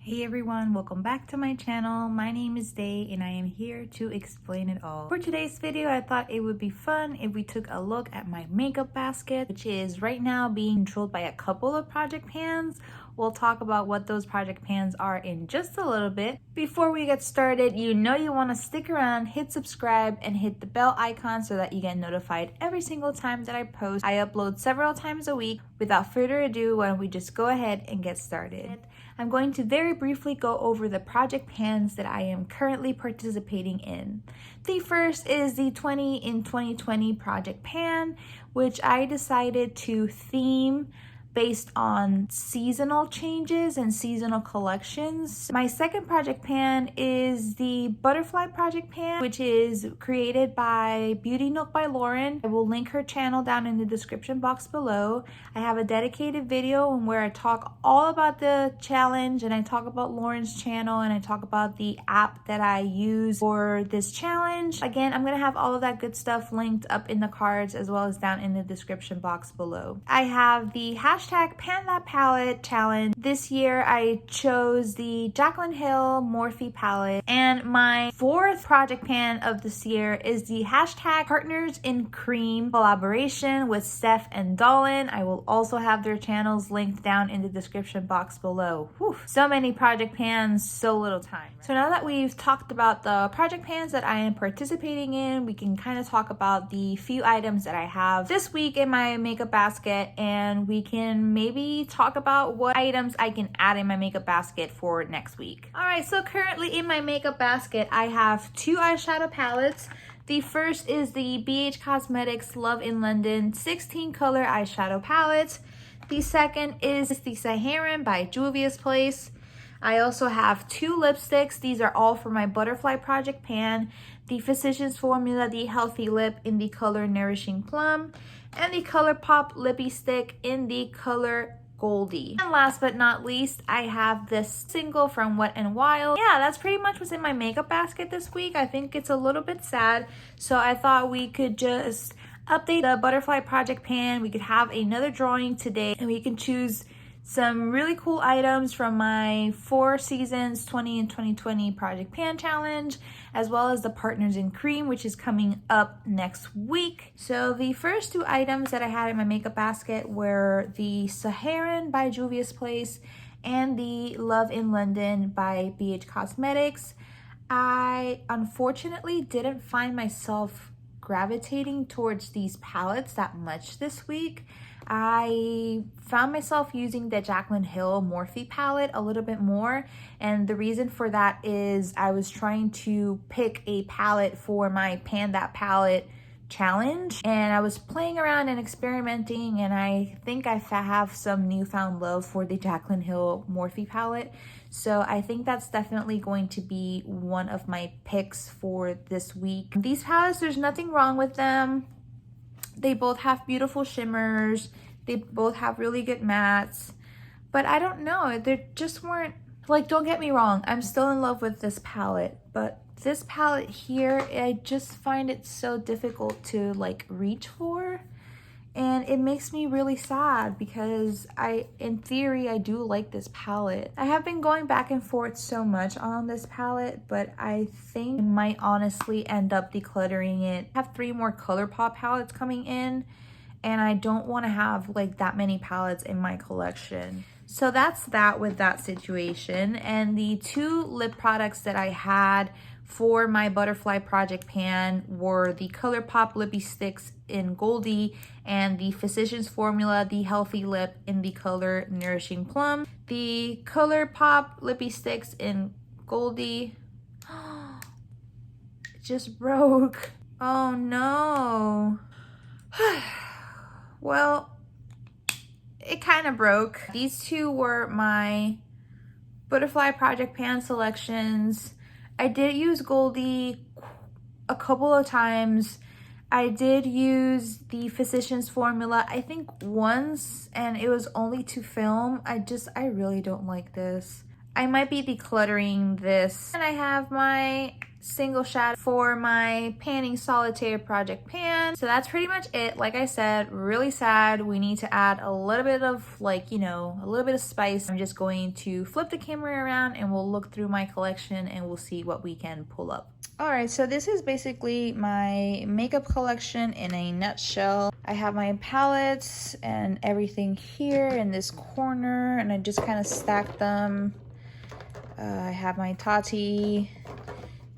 Hey everyone, welcome back to my channel. My name is Day and I am here to explain it all. For today's video, I thought it would be fun if we took a look at my makeup basket, which is right now being controlled by a couple of project pans. We'll talk about what those project pans are in just a little bit. Before we get started, you know you want to stick around, hit subscribe, and hit the bell icon so that you get notified every single time that I post. I upload several times a week. Without further ado, why don't we just go ahead and get started. I'm going to very briefly go over the project pans that I am currently participating in. The first is the 20 in 2020 project pan, which I decided to theme based on seasonal changes and seasonal collections. My second project pan is the butterfly project pan, which is created by Beauty Nook by Lauren. I will link her channel down in the description box below. I have a dedicated video where I talk all about the challenge and I talk about Lauren's channel and I talk about the app that I use for this challenge. Again, I'm gonna have all of that good stuff linked up in the cards as well as down in the description box below. I have the hashtag Pan That Palette challenge. This year I chose the Jaclyn Morphe palette, and my fourth project pan of this year is the hashtag Partners in Cream collaboration with Steph and Dolan. I will also have their channels linked down in the description box below. Whew, so many project pans, so little time. So now that we've talked about the project pans that I am participating in, we can kind of talk about the few items that I have this week in my makeup basket, and we can maybe talk about what items I can add in my makeup basket for next week. All right, so currently in my makeup basket, I have two eyeshadow palettes. The first is the BH Cosmetics Love in London 16 color eyeshadow palette. The second is the Saharan by Juvia's Place. I also have two lipsticks. These are all for my butterfly project pan. The Physicians Formula The Healthy Lip in the color Nourishing Plum, and the ColourPop Lippy Stick in the color Goldie. And last but not least, I have this single from Wet n Wild. Yeah, that's pretty much what's in my makeup basket this week. I think it's a little bit sad, so I thought we could just update the butterfly project pan. We could have another drawing today and we can choose some really cool items from my 4 seasons 20 and 2020 project pan challenge, as well as the Partners in Cream, which is coming up next week. So the first two items that I had in my makeup basket were the Saharan by Juvia's Place and the Love in London by BH Cosmetics. I unfortunately didn't find myself gravitating towards these palettes that much this week. I found myself using the Jaclyn Morphe palette a little bit more, and the reason for that is I was trying to pick a palette for my Pan That Palette challenge, and I was playing around and experimenting, and I think I have some newfound love for the Jaclyn Morphe palette. So I think that's definitely going to be one of my picks for this week. These palettes, there's nothing wrong with them. They both have beautiful shimmers. They both have really good mattes. But I don't know, they just weren't, like, don't get me wrong, I'm still in love with this palette. But this palette here, I just find it so difficult to, like, reach for. And it makes me really sad because in theory, I do like this palette. I have been going back and forth so much on this palette, but I think I might honestly end up decluttering it. I have 3 more ColourPop palettes coming in, and I don't want to have like that many palettes in my collection. So that's that with that situation. And the 2 lip products that I had for my butterfly project pan were the ColourPop Lippy Sticks in Goldie and the Physicians Formula The Healthy Lip in the color Nourishing Plum. The ColourPop Lippy Sticks in Goldie it just broke. Oh no. Well, it kind of broke. These 2 were my butterfly project pan selections. I did use Goldie a couple of times. I did use the Physicians Formula, I think once, and it was only to film. I really don't like this. I might be decluttering this. And I have my single shadow for my panning solitaire project pan. So that's pretty much it. Like I said, really sad. We need to add a little bit of, like, you know, a little bit of spice. I'm just going to flip the camera around and we'll look through my collection and we'll see what we can pull up. All right, so this is basically my makeup collection in a nutshell. I have my palettes and everything here in this corner, and I just kind of stacked them. I have my Tati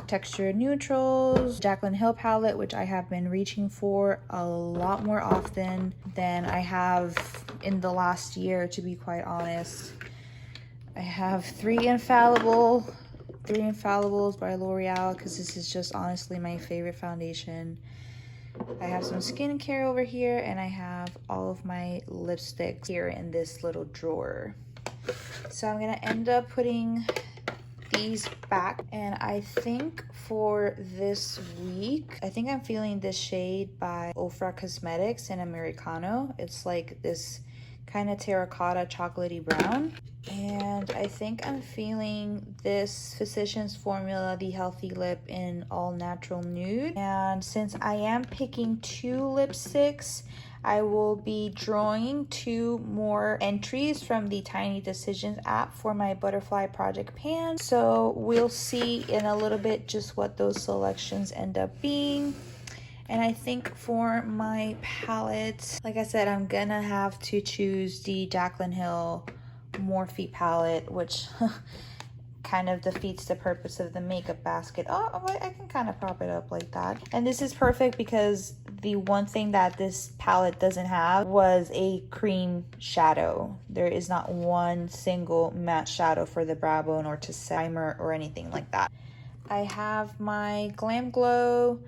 texture neutrals, Jaclyn Hill palette, which I have been reaching for a lot more often than I have in the last year, to be quite honest. I have three Infallibles by Loreal, because this is just honestly my favorite foundation. I have some skincare over here, and I have all of my lipsticks here in this little drawer. So I'm gonna end up putting these back, and I think for this week, I think I'm feeling this shade by Ofra Cosmetics in Americano. It's like this kind of terracotta chocolatey brown, and I think I'm feeling this Physicians Formula the Healthy Lip in all natural nude. And since I am picking two lipsticks, I will be drawing 2 more entries from the Tiny Decisions app for my butterfly project pan. So we'll see in a little bit just what those selections end up being. And I think for my palette, like I said, I'm gonna have to choose the Jaclyn Hill Morphe palette, which kind of defeats the purpose of the makeup basket. Oh, I can kind of prop it up like that. And this is perfect because the one thing that this palette doesn't have was a cream shadow. There is not one single matte shadow for the brow bone or to primer or anything like that. I have my Glam Glow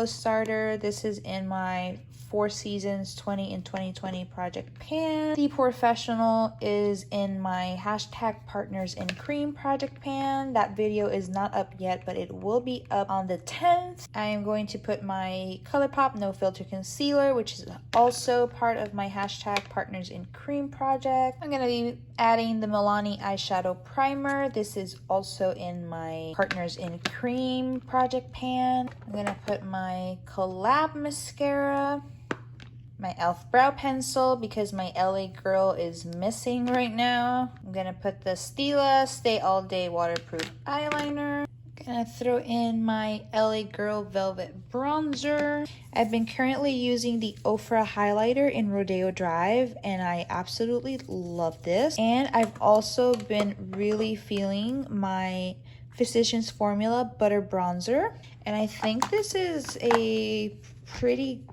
Starter. This is in my 4 Seasons 20 in 2020 project pan. The Professional is in my hashtag Partners in Cream project pan. That video is not up yet, but it will be up on the 10th. I am going to put my ColourPop No Filter Concealer, which is also part of my hashtag Partners in Cream project. I'm going to be adding the Milani eyeshadow primer. This is also in my Partners in Cream project pan. I'm going to put my Collab mascara, my e.l.f. brow pencil because my LA Girl is missing right now. I'm gonna put the Stila Stay All Day waterproof eyeliner. Gonna throw in my LA Girl Velvet Bronzer. I've been currently using the Ofra highlighter in Rodeo Drive, and I absolutely love this. And I've also been really feeling my Physicians Formula Butter Bronzer, and I think this is a pretty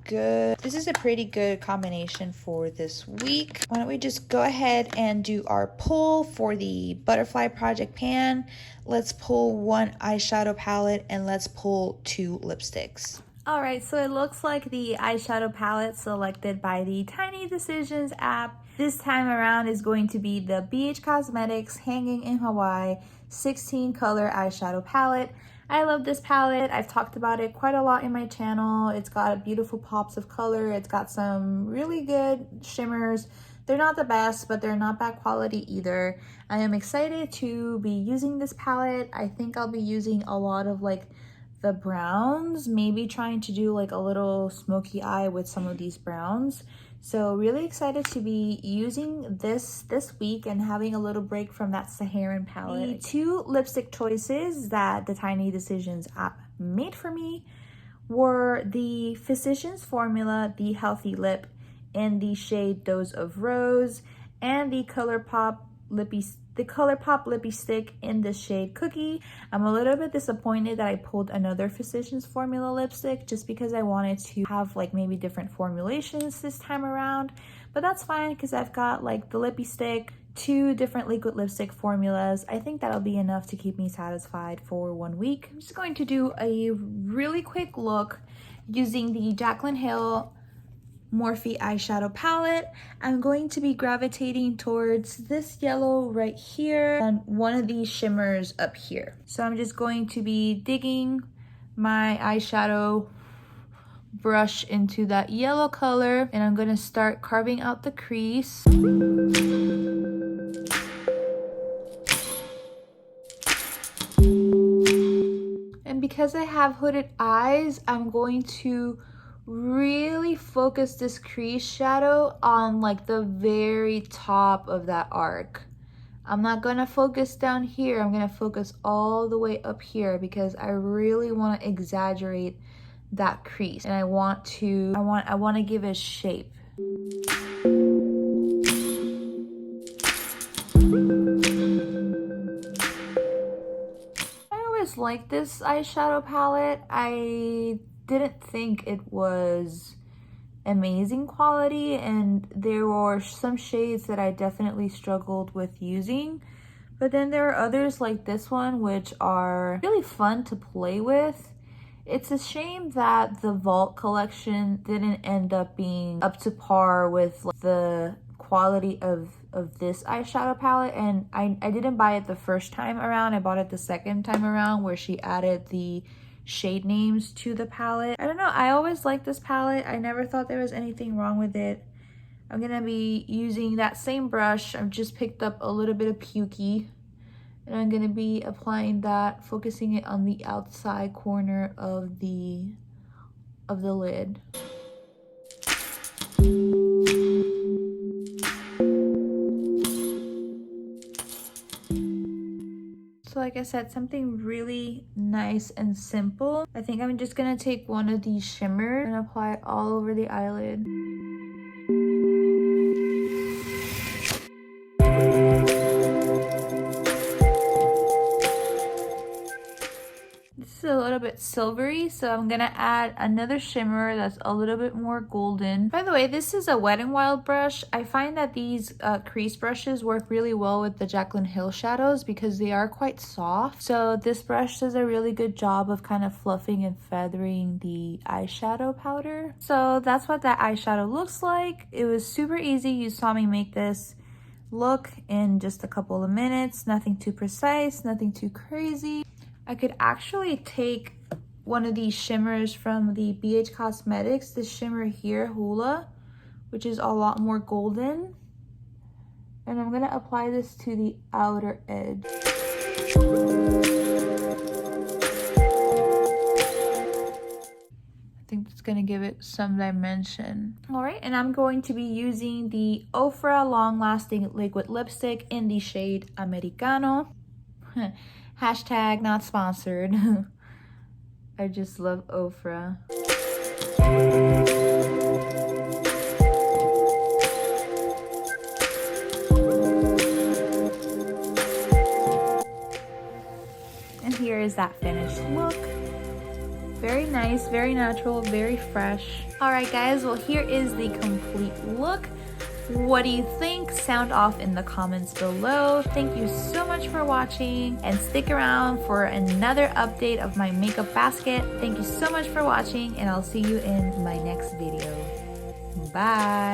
good combination for this week. Why don't we just go ahead and do our pull for the butterfly project pan. Let's pull 1 eyeshadow palette and let's pull 2 lipsticks. All right, so it looks like the eyeshadow palette selected by the Tiny Decisions app this time around is going to be the BH Cosmetics Hanging in Hawaii 16 color eyeshadow palette. I love this palette. I've talked about it quite a lot in my channel. It's got beautiful pops of color. It's got some really good shimmers. They're not the best, but they're not bad quality either. I am excited to be using this palette. I think I'll be using a lot of like the browns, maybe trying to do like a little smoky eye with some of these browns. So really excited to be using this week and having a little break from that Saharan palette. The 2 lipstick choices that the Tiny Decisions app made for me were the Physicians Formula The Healthy Lip in the shade Dose of Rose and the ColourPop Lippy Stick in the shade Cookie. I'm a little bit disappointed that I pulled another Physicians Formula lipstick just because I wanted to have like maybe different formulations this time around, but that's fine because I've got like the Lippy Stick, 2 different liquid lipstick formulas. I think that'll be enough to keep me satisfied for 1 week. I'm just going to do a really quick look using the Jaclyn Hill Morphe eyeshadow palette. I'm going to be gravitating towards this yellow right here and one of these shimmers up here. So I'm just going to be digging my eyeshadow brush into that yellow color, and I'm going to start carving out the crease. And because I have hooded eyes, I'm going to really focus this crease shadow on like the very top of that arc. I'm not gonna focus down here. I'm gonna focus all the way up here because I really want to exaggerate that crease, and I want to give it shape. I always liked this eyeshadow palette. I didn't think it was amazing quality, and there were some shades that I definitely struggled with using, but then there are others like this one which are really fun to play with. It's a shame that the Vault collection didn't end up being up to par with like, the quality of this eyeshadow palette, and I didn't buy it the first time around. I bought it the second time around where she added the shade names to the palette. I don't know, I always liked this palette. I never thought there was anything wrong with it. I'm gonna be using that same brush. I've just picked up a little bit of Pukey, and I'm gonna be applying that, focusing it on the outside corner of the lid. So like I said, something really nice and simple. I think I'm just gonna take one of these shimmers and apply it all over the eyelid. This is a little bit silvery, so I'm gonna add another shimmer that's a little bit more golden. By the way, this is a Wet n Wild brush. I find that these crease brushes work really well with the Jaclyn Hill shadows because they are quite soft. So this brush does a really good job of kind of fluffing and feathering the eyeshadow powder. So that's what that eyeshadow looks like. It was super easy. You saw me make this look in just a couple of minutes. Nothing too precise, nothing too crazy. I could actually take one of these shimmers from the BH Cosmetics, this shimmer here, Hula, which is a lot more golden. And I'm gonna apply this to the outer edge. I think it's gonna give it some dimension. All right, and I'm going to be using the Ofra Long Lasting Liquid Lipstick in the shade Americano. Hashtag not sponsored. I just love Ofra. And here is that finished look. Very nice, very natural, very fresh. All right, guys, well, here is the complete look. What do you think? Sound off in the comments below. Thank you so much for watching, and stick around for another update of my makeup basket. Thank you so much for watching, and I'll see you in my next video. Bye.